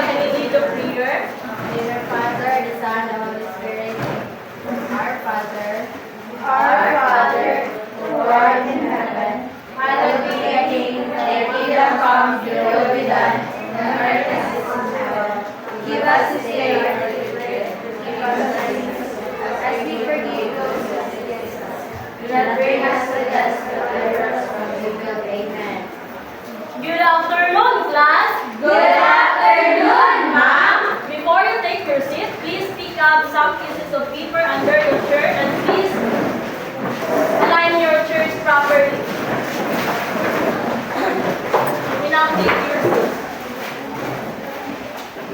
can you lead the prayer? Dear Father, the Son, the Holy Spirit. Our Father, who art in heaven, hallowed be thy name. Thy kingdom come, your will be done, on earth as it is in heaven. Give us this day our daily bread. Forgive us our sins, as we forgive those who sin against us. Do not bring us to test, but deliver us from evil. Amen. Good afternoon, class. Good afternoon, ma'am. Before you take your seat, please pick up some pieces of paper under your chair and please align your chairs properly. You now take your seat.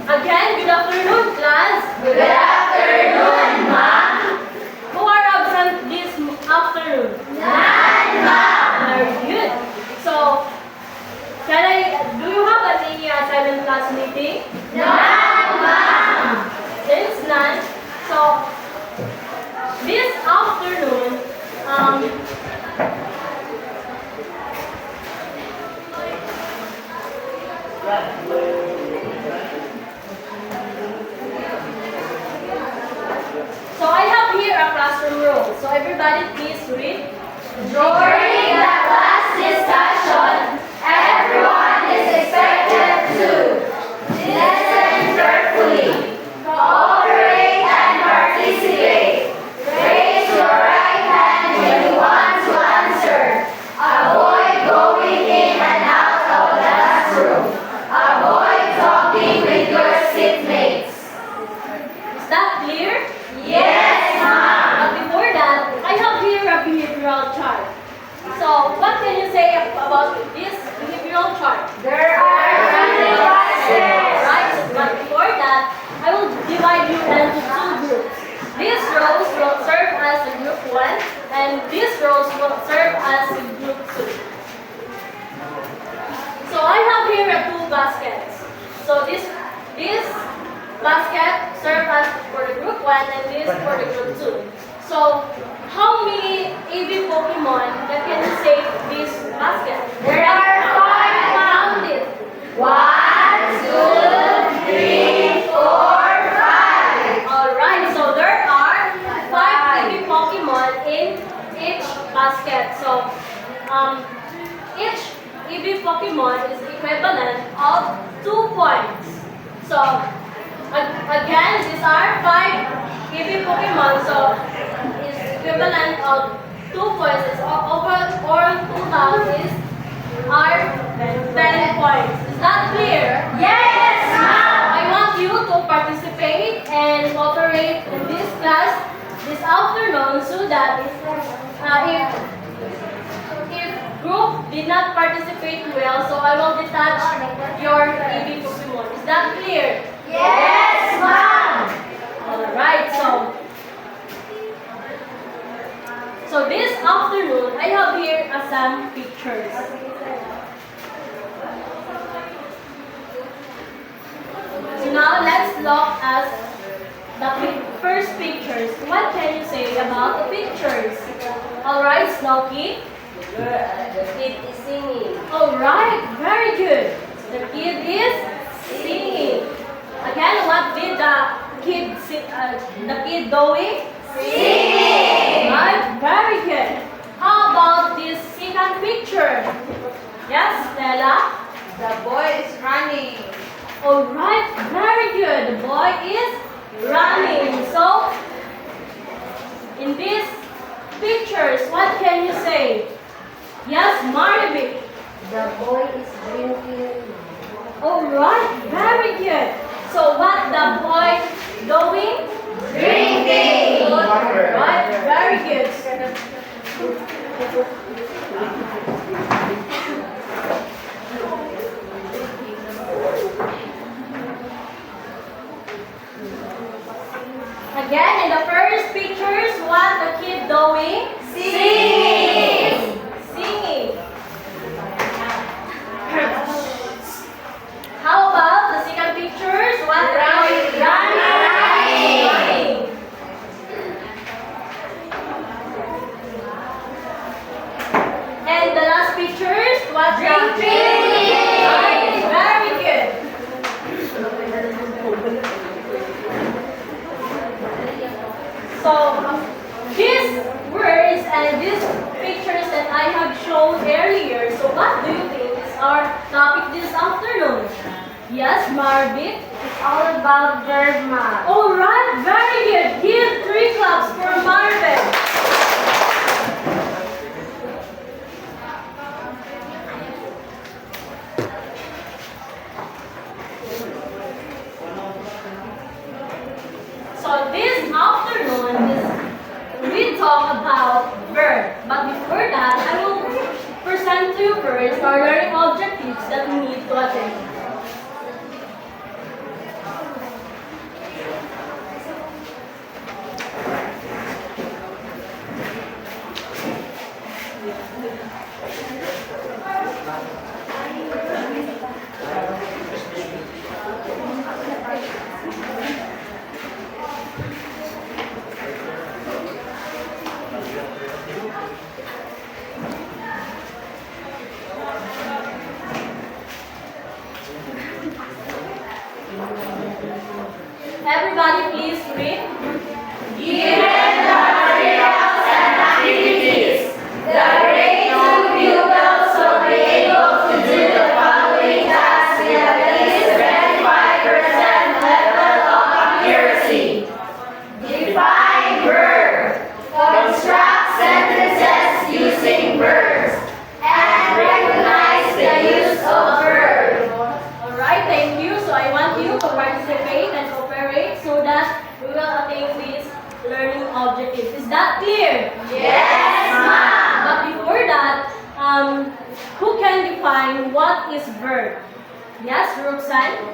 Again, good afternoon, class. Good afternoon, ma'am. Who are absent this afternoon? None, ma'am. Very good. So, do you have any assignment class meeting? None, ma'am. Since none, so this afternoon, so I have here a classroom rule. So everybody please read. During the class discussion, everyone is expected to listen carefully, cooperate and participate. Raise your right hand when you want to answer. Avoid going in and out of the classroom. Avoid talking with your seatmates. Is that clear? Yes, ma'am. But before that, I have here a behavioral chart. So what can you say about this behavioral chart? There are many classes. Right, but before that, I will divide you into two groups. These rows will serve as a group 1 and these rows will serve as a group 2. So I have here two baskets. So this basket serves as for the group 1 and this for the group 2. So how many AV Pokemon that can you save this basket? There are 5. Count it. 1, 2, 3, 4, 5. Alright, so there are 5 EV Pokemon in each basket. So, each EV Pokemon is equivalent of 2 points. So, again, these are 5 EV Pokemon. So, is equivalent of 2 points. It's overall total is are 10 points. Is that clear? Yes, ma'am. I want you to participate and cooperate in this class this afternoon so that if group did not participate well, so I will detach your EV Pokemon. Is that clear? Yes, ma'am. Alright, so this afternoon I have here some pictures. So now let's look at the first pictures. What can you say about the pictures? Alright, Snowkey? The kid is singing. Alright, very good. The kid is singing. Again, what did the kid doing? Singing. Right, very good. How about this second picture? Yes, Stella? The boy is running. Alright, very good. The boy is running. So, in these pictures, what can you say? Yes, Maribik. The boy is drinking. Alright, very good. So, what the boy doing? Drinking. Right, very good. Again, in the first pictures, what the kid doing? Singing. Singing. How about the second pictures? What the kid Running. running. what do you think is our topic this afternoon? Yes, Marvin? It's all about verb math. Alright, very good. Give 3 claps for Marvin. So this afternoon we talk about verb. But before that, I will present to you first our learning objectives that we need to attain. Everybody please read. Given the materials and activities, the grade 2 pupils will be able to do the following tasks with at least 25% level of accuracy. Define verb, construct sentences using verbs, and recognize the use of verb. Alright, thank you. So I want you to participate and cooperate so that we will attain these learning objectives. Is that clear? Yes, ma'am. But before that, who can define what is verb? Yes, Roxanne?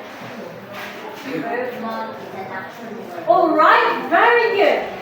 Verb mod is an action word. Alright, very good.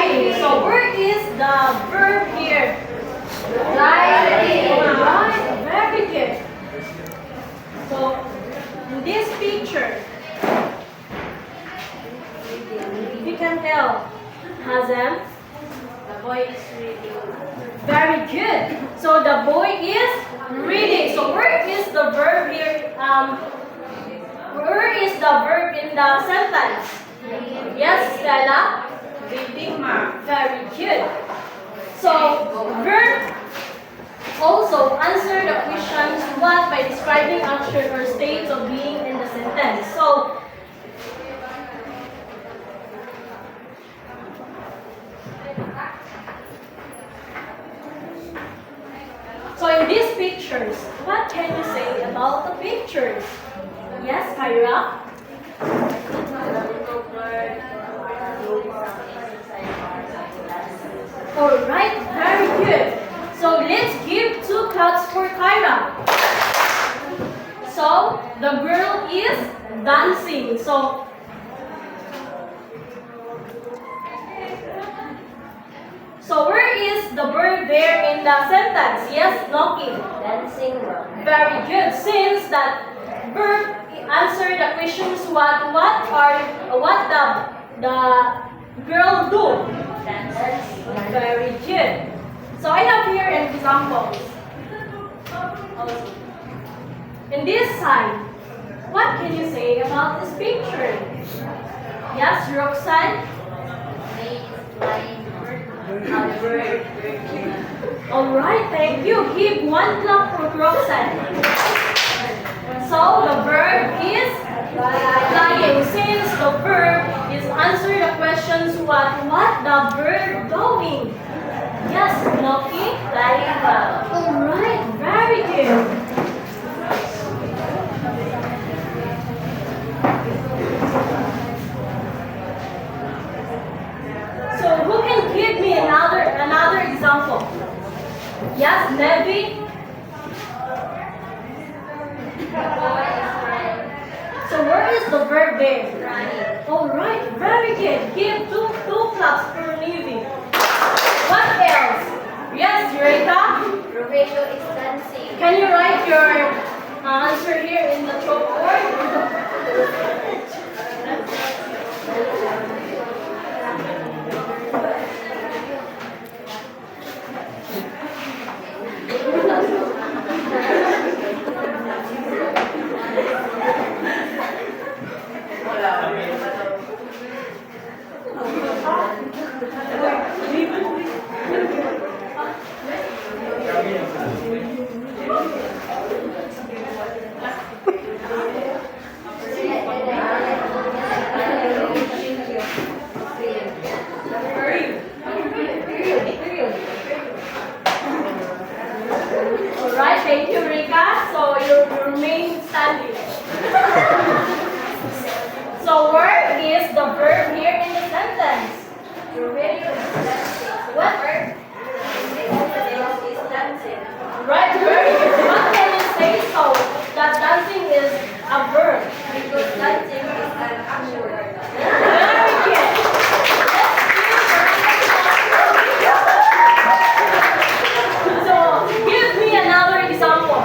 Lying. So where is the verb here? Lying. Alright, very good. So in this picture, you can tell Hazem. The boy is reading. Very good. So the boy is reading. So where is the verb here? Where is the verb in the sentence? Yes, Stella. Reading, ma'am. Very good. So verb also answer the questions what by describing action or states of being in the sentence. So in these pictures, what can you say about the pictures? Yes, Kyra? Alright, very good. So let's give 2 claps for Kyra. So the girl is dancing. So where is the verb there in the sentence? Yes, Noki. Dancing. Very good. Since that verb answer the questions what the girl do. Very good. So I have here an example. In this side, what can you say about this picture? Yes, Roxanne? Alright, thank you. Give 1 clap for Roxanne. So the verb is flying. Since the verb is answer the questions what the verb doing. Yes, Noki? Flying well. Alright, very good. So who can give me another example? Yes, Nevi? So where is the verb there? Running. Alright, very good. Give two claps for Nevi. What else? Yes, Eureka? Romeo is dancing. Can you write your answer here in the chalkboard? Alright, thank you, Rika. So you remain standing. So where is the verb here in the sentence? Romeo is dancing. What verb? Is dancing. Right, very good. What can you say so that dancing is a verb? Because dancing is an action word. Very good. So give me another example.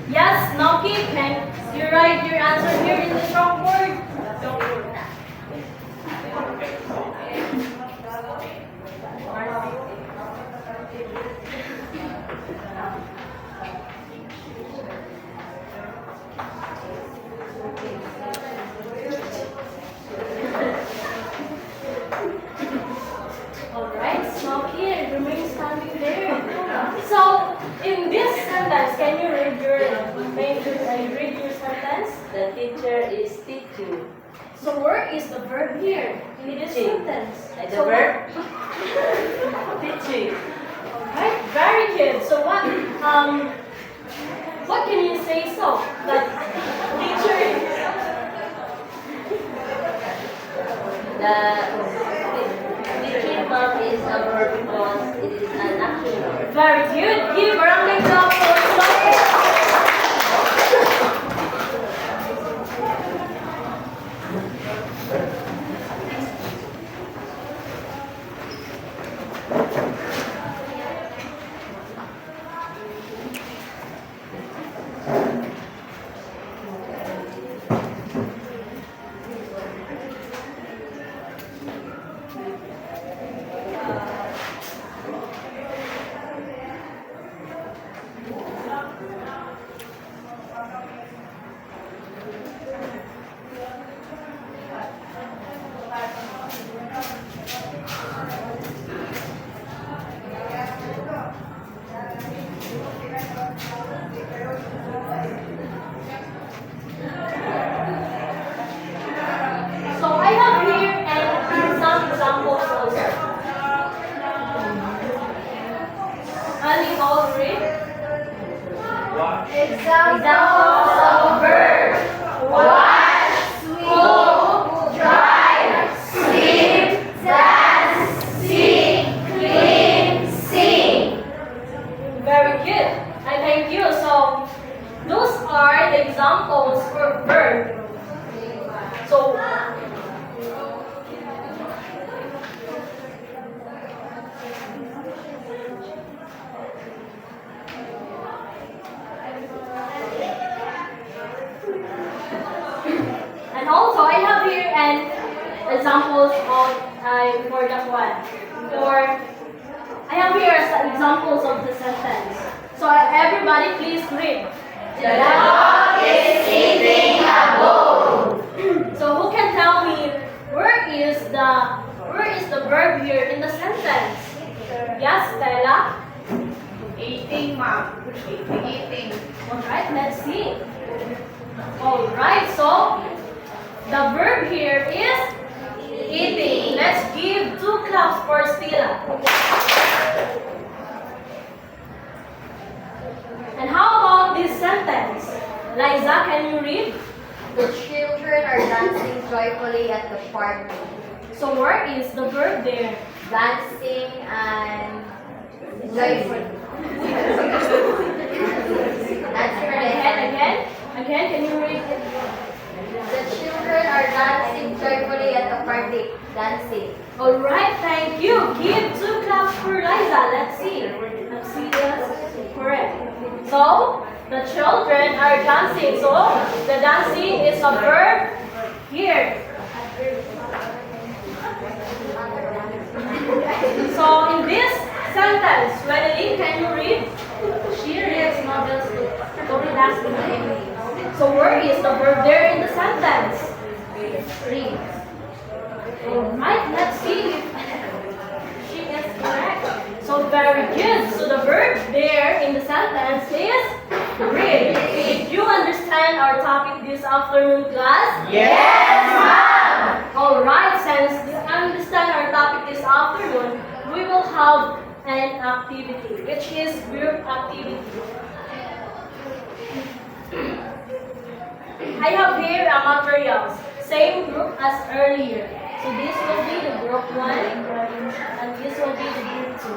Yes, Noki, can you write your answer here in the chalkboard? Alright, Noki, remain standing there. So in this sentence, can you read your sentence? The teacher is teaching. So where is the verb here in this Teaching. sentence? Like the So verb? Teaching. Alright, very good. So what can you say so? That teacher The teaching mom is a verb because it is an action word. very good. Give a round of applause for Sophie. and examples of for the one. For I have here some examples of the sentence. So everybody please read. The dog is eating a bone. So who can tell me where is the verb here in the sentence? Yes, Stella? Eating, ma'am. Eating. Alright, let's see. Alright, so the verb here is eating. Let's give 2 claps for Stella. And how about this sentence? Liza, can you read? The children are dancing joyfully at the party. So where is the verb there? Dancing and joyful. Dancing Again, can you read it? The children are dancing joyfully at the party. Dancing. Alright, thank you. Give 2 claps for Liza. Let's see. Let's see this. Correct. So, the children are dancing. So, the dancing is a verb here. So, in this sentence, Wendy, can you read? She reads novels to relax in the evening. So, where is the verb there in the sentence? Read. Alright, let's see if she is correct. So, very good. So, the verb there in the sentence is read. Did you understand our topic this afternoon, class? Yes, ma'am. Alright, since you understand our topic this afternoon, we will have an activity, which is group activity. I have here materials, same group as earlier. So this will be the group 1, and this will be the group 2.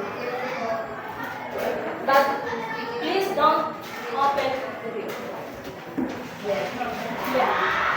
But please don't open the group. Yeah.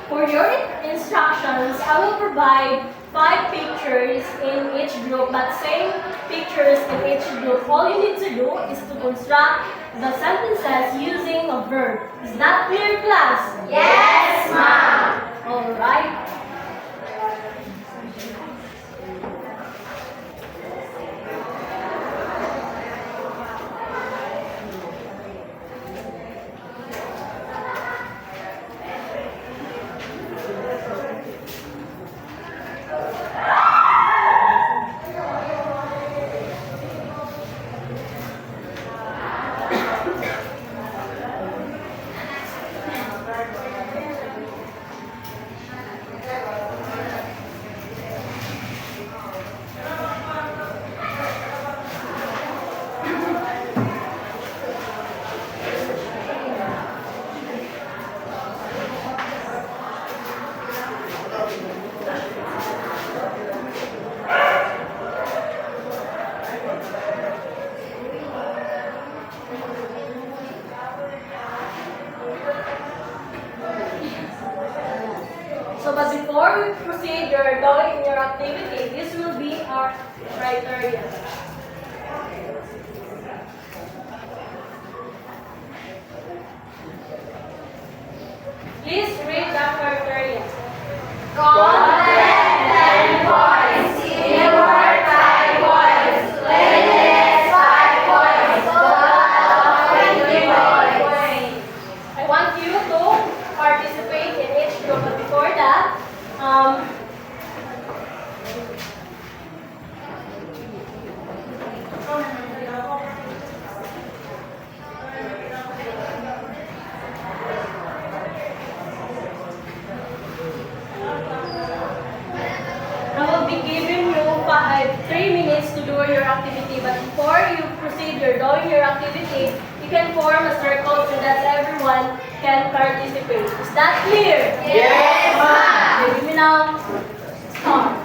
For your instructions, I will provide 5 pictures in each group, but same pictures in each group. All you need to do is to construct the sentences using a verb. Is that clear, class? Yes, ma'am. Alright. So, but before we proceed, you're going in your activity. This will be our criteria. Please read the criteria. Content and points. Teamwork 5 points. Cleanliness 5 points. Total of 20 points. I want you to participate in each group, but before that, I will be giving you 3 minutes to do your activity, but before you proceed, you're doing your activity, you can form a circle so that everyone can participate. Is that clear? Yes, ma'am. Okay, we now start.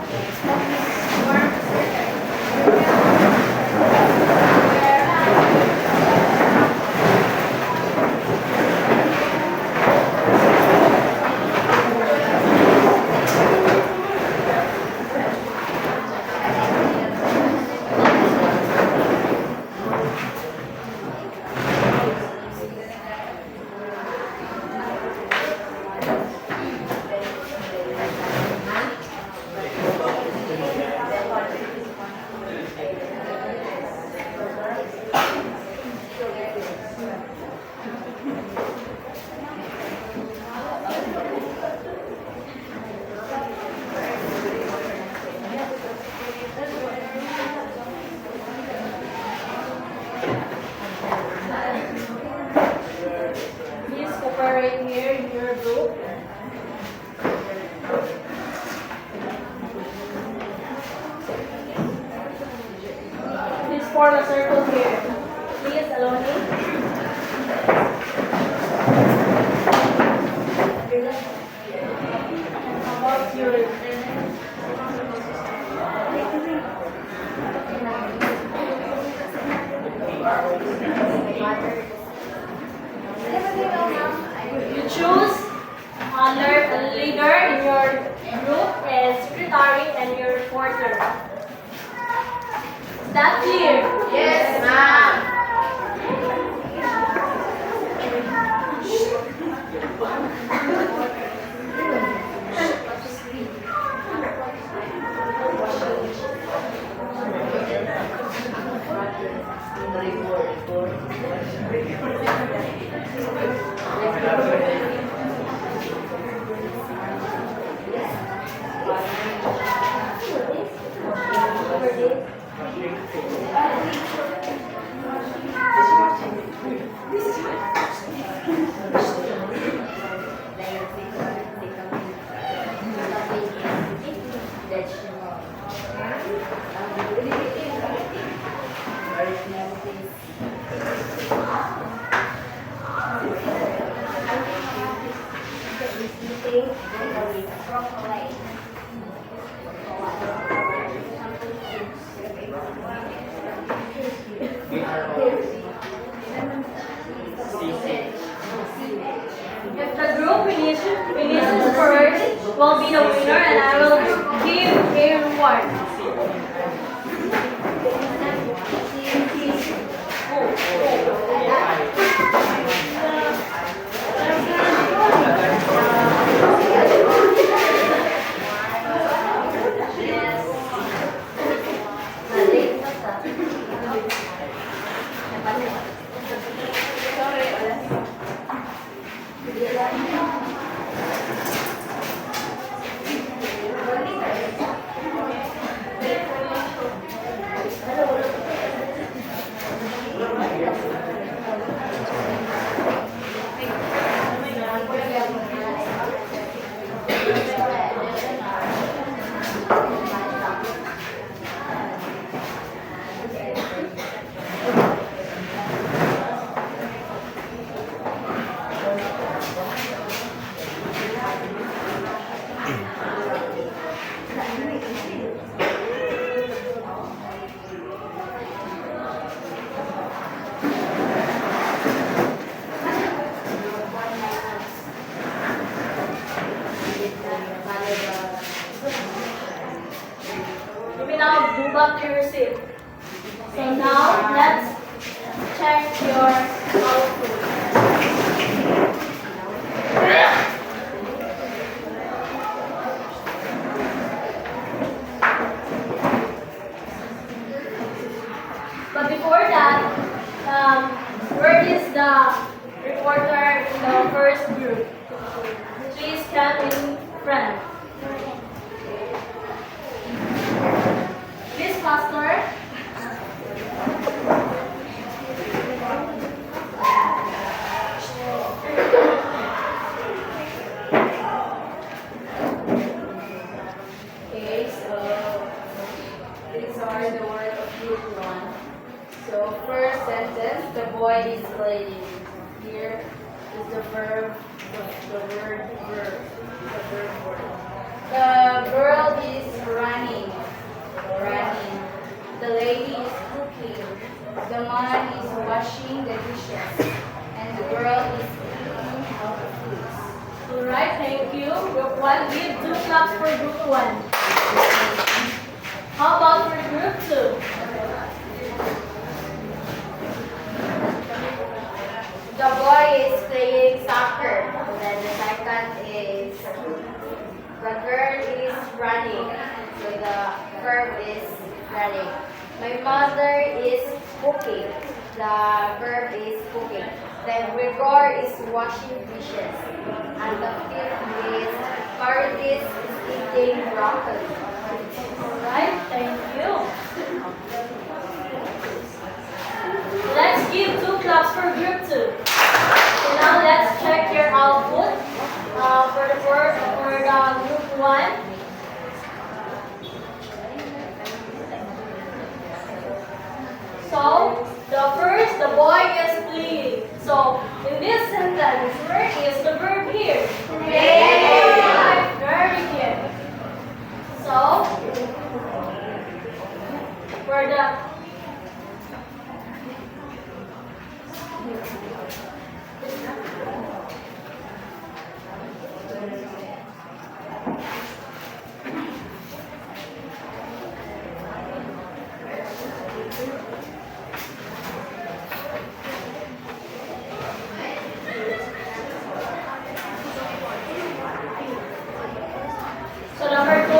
Please cooperate here in your group. Please form a circle here. Please, Aloni. How about your you choose a leader in your group and secretary and your reporter. Is that clear? Yes, ma'am. If the group finishes first, will be the winner, and I will give a reward. You may now move up to your seat. So now let's check your output. But before that, where is the reporter in the first group? Please stand in front. Miss Pastor. Okay, so these are the words of Luke 1. So first sentence, the boy is playing. 1. Give 2 claps for group 1. How about for group 2? The boy is playing soccer. Then the second is the girl is running. So the verb is running. My mother is cooking. The verb is cooking. Then Gregor is washing dishes. And the fifth is Curtis is eating broccoli. Alright, thank you. Let's give 2 claps for group 2. So now let's check your output for the group 1. So, the boy is playing. So, in this sentence, where is the verb here? Play. Right, very good. So, for the So number 2,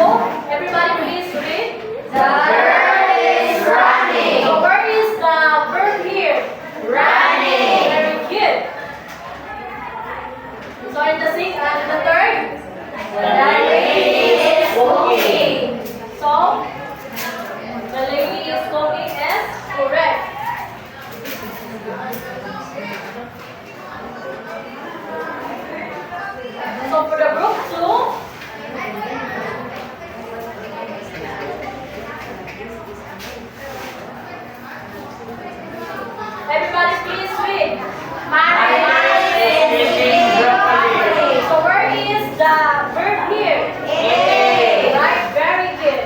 everybody please read. The girl is running. So where is the verb here? Running. Very good. So in the third, The lady is cooking. so the lady is cooking is correct. So for the group 2, everybody please read. My mother is eating broccoli. So where is the verb here? A. Right, very good.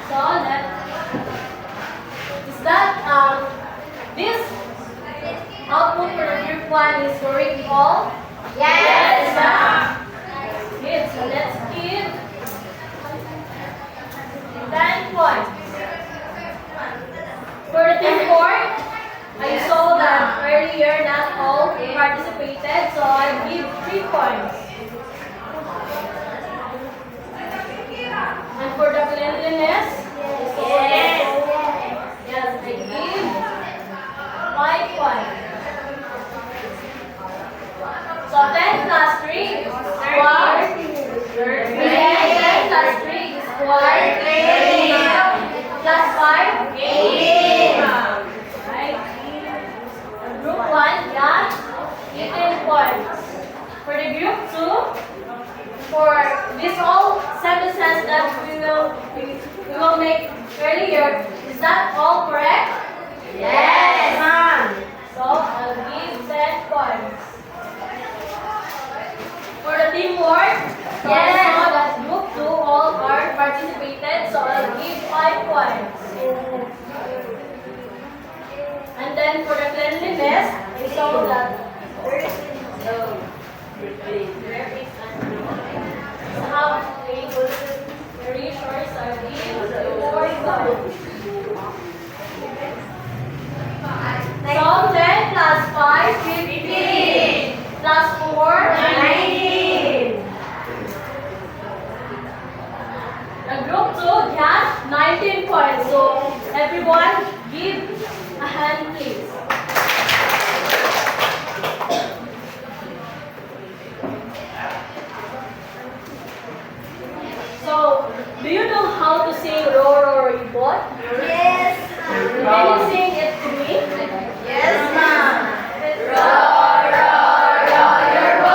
So is that this output for the group 1 is correct all? Yes, ma'am. Good. So let's give 10 points. For the team 4, I saw that earlier not all participated, so I give 3 points. And for the cleanliness, yes, I give 5 points. So 10 plus 3 is 12. 10 plus 3 is 12. Plus 5, 18. Right. Group 1 got 18 points. For the group 2, for this all sentences that we will make earlier, is that all correct? Yes, ma'am. So I'll give 10 points. For the teamwork, so I saw that group 2 all are participated, so I'll give 5 points. And then for the cleanliness, I saw that how very short, so I'll give 4 points. So 10 plus 5, 15. Plus 4, 19. The group 2 got 19 points. So everyone give a hand please. So, do you know how to sing Row Row Your Boat? Yes, Can you sing it to me? yes, ma'am. Row, row, row your boat.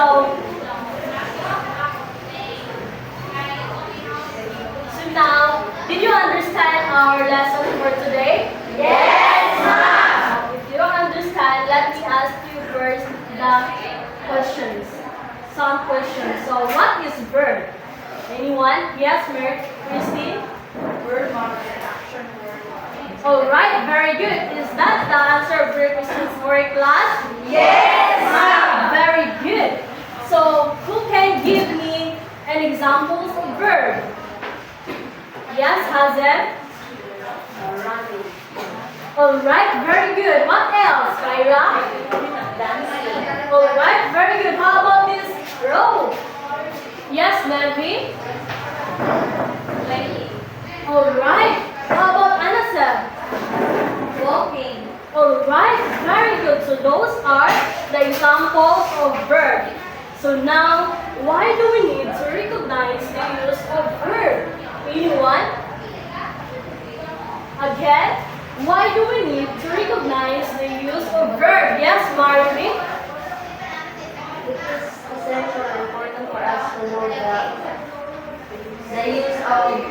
So now, did you understand our lesson for today? Yes, ma'am. If you don't understand, let me ask you first the questions. Some questions. So, what is verb? Anyone? Yes, Christine? Word model and action word. All right, very good. Is that the answer of your questions for a class? Yes, ma'am. Very good. So, who can give me an examples of verb? Yes, Hazem? Running. All right, very good. What else, Kyra? Dancing. All right, very good. How about this row? Yes, Levi? Playing. All right. How about Anasel? Walking. All right, very good. So those are the examples of verb. So now, why do we need to recognize the use of verb? Anyone? Again, why do we need to recognize the use of verb? Yes, Marvin? It is essential and important for us to know the use of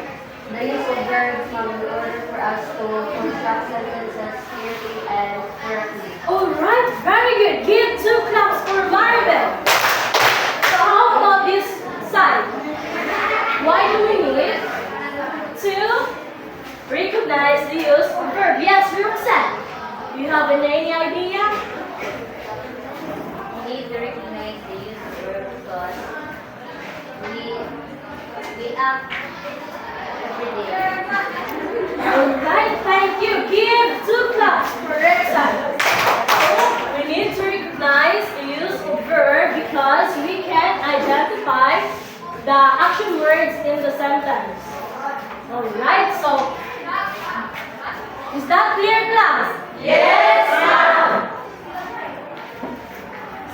verbs in order for us to construct sentences clearly and correctly. All right, very good. Give 2 claps for Marvin. So how about this side? Why do we need to recognize the use of verb? Yes, Roxanne. Do you have any idea? We need to recognize the use of verb because we act every day. Alright, thank you. Give 2 claps for Roxanne. So, we need to recognize the use of verb because we can identify the action words in the sentence. Alright, so is that clear, class? Yes, ma'am.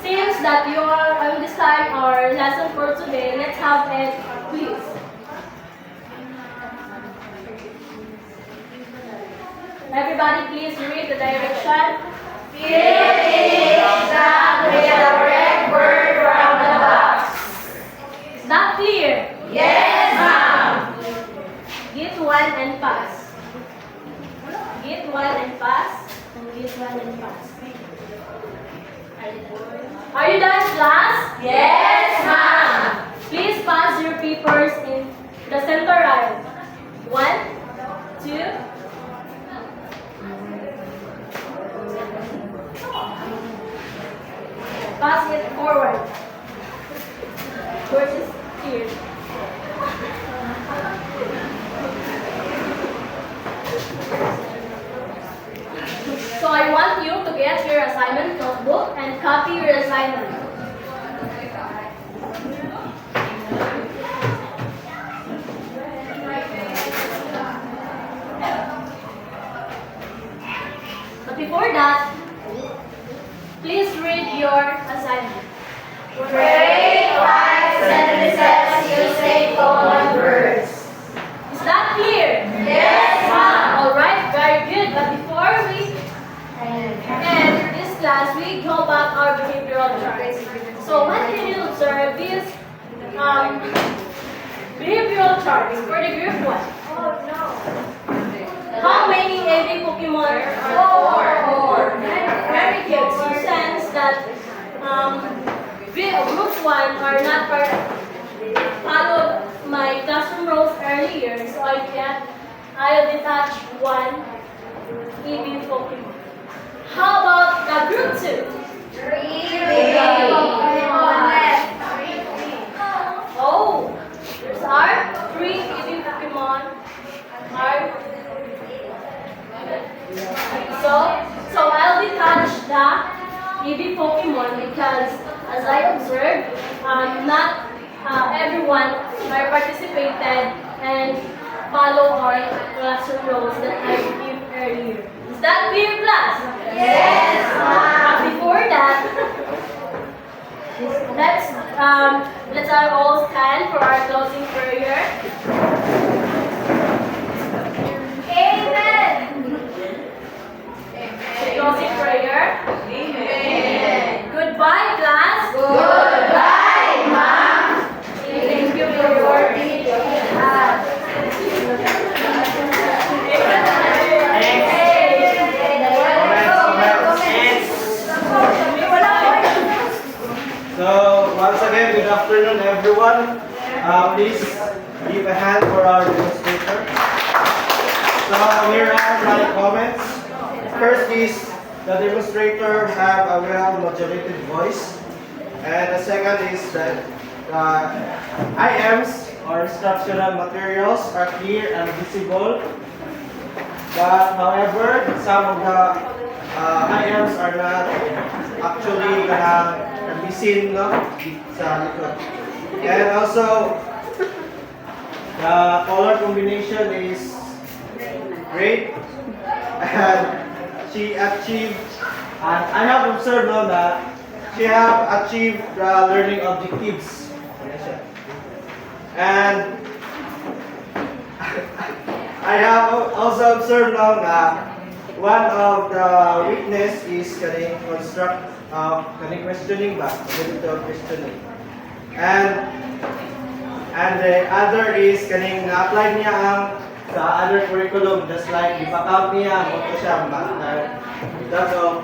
Since that you are understand our lesson for today, let's have it, please. Everybody, please read the direction. Fill exactly the correct word from the box. Is that clear? Yes, ma'am. Get one and pass. Get one and pass. And get one and pass. Are you done, class? Yes, ma'am. Please pass your papers in the center aisle. 1, 2. Pass it forward. Yours is here. So I want you to get your assignment notebook and copy your assignment. But before that, please read your assignment. Create 5 sentences using common words. Is that clear? Yes, ma'am. Alright, very good. But before we end this class, we go back our behavioral charts. So what can you observe these behavioral charts for the group 1? Oh, no. How many AB Pokemon? 4. Very good. So since that groups 1 are not followed my classroom rules earlier, so I'll detach 1 EB Pokemon. How about the group 2? 3 Oh, there's our 3 EB Pokemon. So I'll detach the EB Pokemon because as I observed, not everyone participated and follow our classroom rules that I gave earlier. Is that clear, class? Yes, ma'am. Before that, let's all stand for our closing prayer. Amen. Closing prayer. Amen. Goodbye, class. Goodbye. Once again, good afternoon, everyone. Please give a hand for our demonstrator. So here are my comments. First is the demonstrator have a well-modulated voice, and the second is that IMs or instructional materials are clear and visible. But however, some of the IMs are not actually gonna be seen, no? Sa likod. And also, the color combination is great. And she achieved, and I have observed no, that she have achieved the learning objectives. And I have also observed now that one of the witness is questioning back, questioning. And the other is na-apply niya ang sa other curriculum just like ipakount niya mo siya that's all.